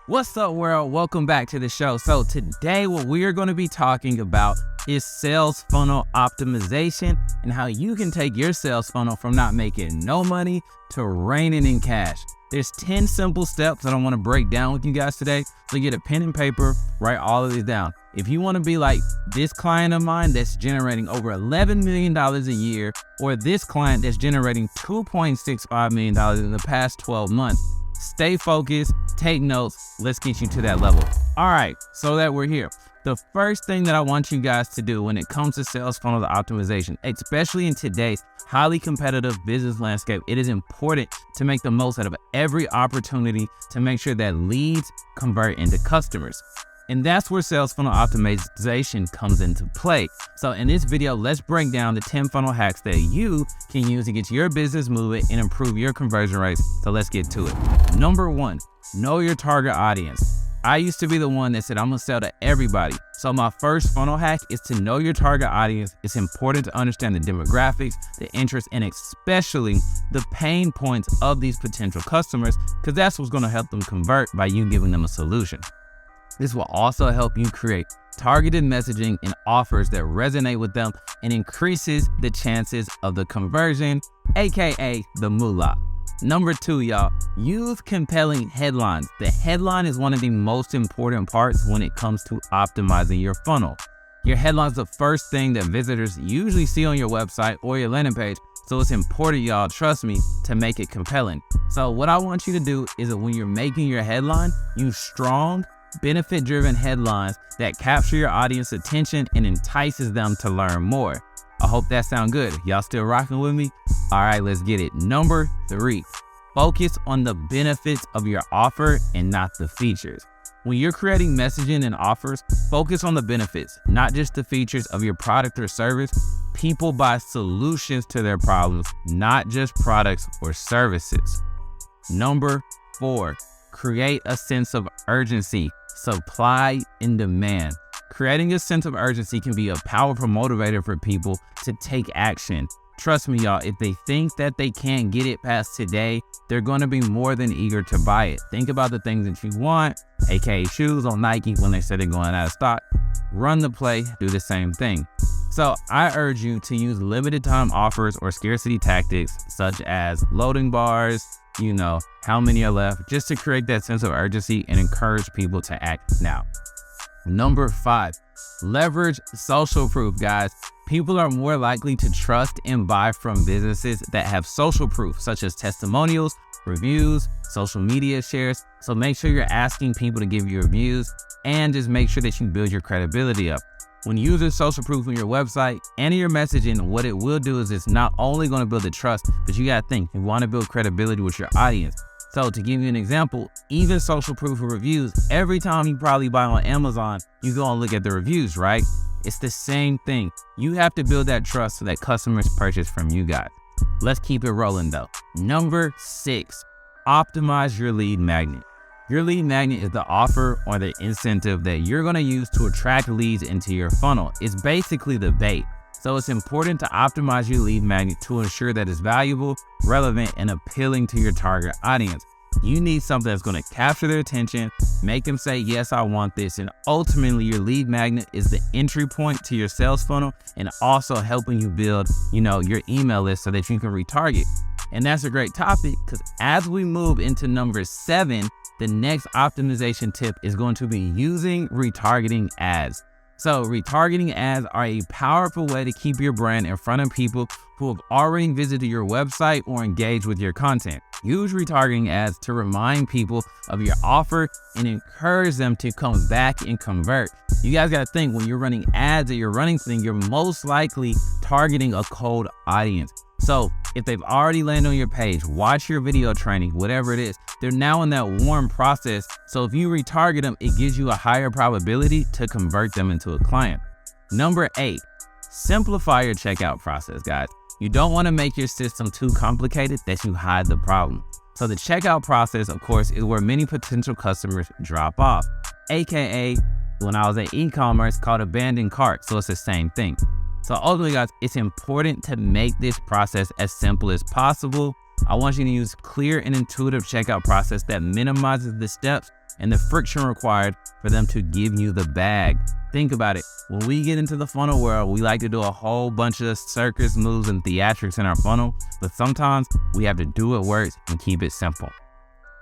What's up, world? Welcome back to the show. So today what we are going to be talking about is sales funnel optimization and how you can take your sales funnel from not making no money to raining in cash. There's 10 simple steps that I want to break down with you guys today. So get a pen and paper, write all of these down. If you want to be like this client of mine that's generating over $11 million a year, or this client that's generating $2.65 million in the past 12 months, stay focused, take notes, let's get you to that level. All right, so that we're here. The first thing that I want you guys to do when it comes to sales funnel optimization, especially in today's highly competitive business landscape, it is important to make the most out of every opportunity to make sure that leads convert into customers. And that's where sales funnel optimization comes into play. So in this video, let's break down the 10 funnel hacks that you can use to get your business moving and improve your conversion rates. So let's get to it. Number one, know your target audience. I used to be the one that said, I'm gonna sell to everybody. So my first funnel hack is to know your target audience. It's important to understand the demographics, the interests, and especially the pain points of these potential customers, because that's what's gonna help them convert by you giving them a solution. This will also help you create targeted messaging and offers that resonate with them and increases the chances of the conversion, aka the moolah. Number two, y'all, use compelling headlines. The headline is one of the most important parts when it comes to optimizing your funnel. Your headline is the first thing that visitors usually see on your website or your landing page, so it's important, y'all, trust me, to make it compelling. So what I want you to do is that when you're making your headline, use strong, benefit-driven headlines that capture your audience attention and entices them to learn more. I hope that sounds good. Y'all still rocking with me? All right, let's get it. Number three, focus on the benefits of your offer and not the features. When you're creating messaging and offers, focus on the benefits, not just the features of your product or service. People buy solutions to their problems, not just products or services. Number four, create a sense of urgency. Supply and demand. Creating a sense of urgency can be a powerful motivator for people to take action. Trust me, y'all, if they think that they can't get it past today, they're going to be more than eager to buy it. Think about the things that you want, aka shoes on Nike when they say they're going out of stock. Run the play, do the same thing. So I urge you to use limited time offers or scarcity tactics such as loading bars, how many are left, just to create that sense of urgency and encourage people to act now. Number five, leverage social proof, guys. People are more likely to trust and buy from businesses that have social proof, such as testimonials, reviews, social media shares. So make sure you're asking people to give you reviews and just make sure that you build your credibility up. When using social proof on your website and your messaging, what it will do is it's not only going to build the trust, but you got to think, you want to build credibility with your audience. So to give you an example, even social proof of reviews, every time you probably buy on Amazon, you go and look at the reviews, right? It's the same thing. You have to build that trust so that customers purchase from you guys. Let's keep it rolling though. Number six, optimize your lead magnet. Your lead magnet is the offer or the incentive that you're going to use to attract leads into your funnel. It's basically the bait. So it's important to optimize your lead magnet to ensure that it's valuable, relevant, and appealing to your target audience. You need something that's going to capture their attention, make them say, yes, I want this. And ultimately, your lead magnet is the entry point to your sales funnel and also helping you build, your email list so that you can retarget. And that's a great topic because as we move into number seven, the next optimization tip is going to be using retargeting ads. So retargeting ads are a powerful way to keep your brand in front of people who have already visited your website or engaged with your content. Use retargeting ads to remind people of your offer and encourage them to come back and convert. You guys got to think, when you're running ads or you're running things, you're most likely targeting a cold audience. So if they've already landed on your page, watch your video training, whatever it is, they're now in that warm process. So if you retarget them, it gives you a higher probability to convert them into a client. Number eight, simplify your checkout process, guys. You don't want to make your system too complicated that you hide the problem. So the checkout process, of course, is where many potential customers drop off, aka when I was in e-commerce called abandoned cart. So it's the same thing. So ultimately, guys, it's important to make this process as simple as possible I want you to use clear and intuitive checkout process that minimizes the steps and the friction required for them to give you the bag. Think about it. When we get into the funnel world, we like to do a whole bunch of circus moves and theatrics in our funnel, but sometimes we have to do what works and keep it simple.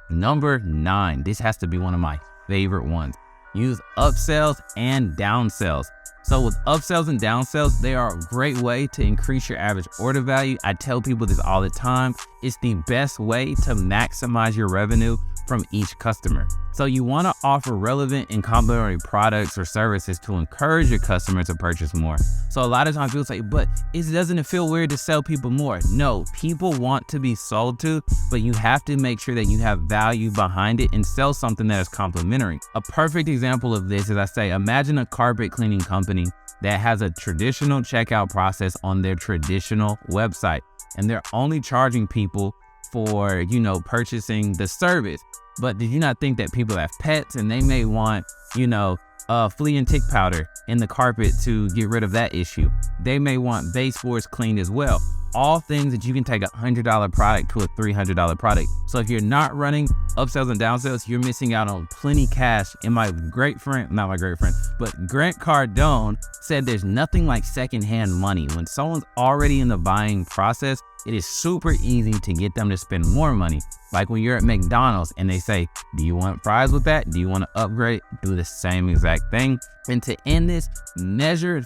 Number 9, this has to be one of my favorite ones. Use upsells and downsells. So with upsells and downsells, they are a great way to increase your average order value. I tell people this all the time. It's the best way to maximize your revenue from each customer. So you want to offer relevant and complementary products or services to encourage your customers to purchase more. So a lot of times people say, but doesn't it feel weird to sell people more? No, people want to be sold to, but you have to make sure that you have value behind it and sell something that is complementary. A perfect example of this is, I say, imagine a carpet cleaning company that has a traditional checkout process on their traditional website, and they're only charging people for, purchasing the service. But did you not think that people have pets and they may want, flea and tick powder in the carpet to get rid of that issue? They may want baseboards cleaned as well. All things that you can take a $100 product to a $300 product. So if you're not running upsells and downsells, you're missing out on plenty cash. And my great friend, not my great friend, but Grant Cardone said there's nothing like secondhand money. When someone's already in the buying process, it is super easy to get them to spend more money. Like when you're at McDonald's and they say, do you want fries with that? Do you want to upgrade? Do the same exact thing. And to end this,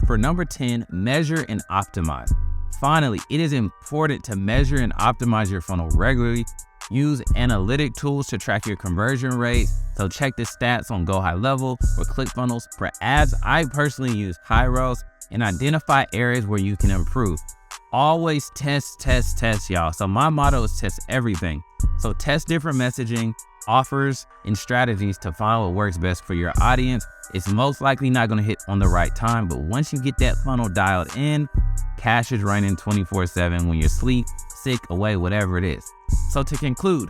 for number 10, measure and optimize. Finally, it is important to measure and optimize your funnel regularly. Use analytic tools to track your conversion rates. So check the stats on Go High Level or Clickfunnels. For ads, I personally use Hyros, and identify areas where you can improve. Always test, y'all. So my motto is test everything. So test different messaging, offers, and strategies to find what works best for your audience. It's most likely not going to hit on the right time, but once you get that funnel dialed in, cash is raining 24/7 when you're asleep, sick, away, whatever it is. So to conclude,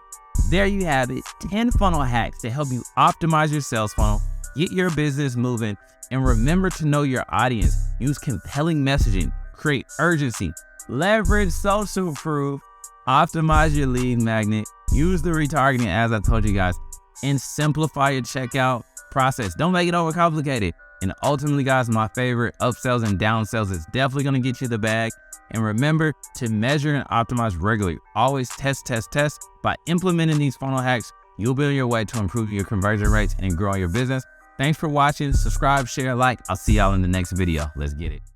there you have it, 10 funnel hacks to help you optimize your sales funnel, get your business moving, and remember to know your audience. Use compelling messaging, create urgency, leverage social proof, optimize your lead magnet, use the retargeting as I told you guys, and simplify your checkout process. Don't make it overcomplicated. And ultimately, guys, my favorite, upsells and downsells is definitely going to get you the bag. And remember to measure and optimize regularly. Always test. By implementing these funnel hacks, you'll be on your way to improve your conversion rates and grow your business. Thanks for watching. Subscribe, share, like. I'll see y'all in the next video. Let's get it.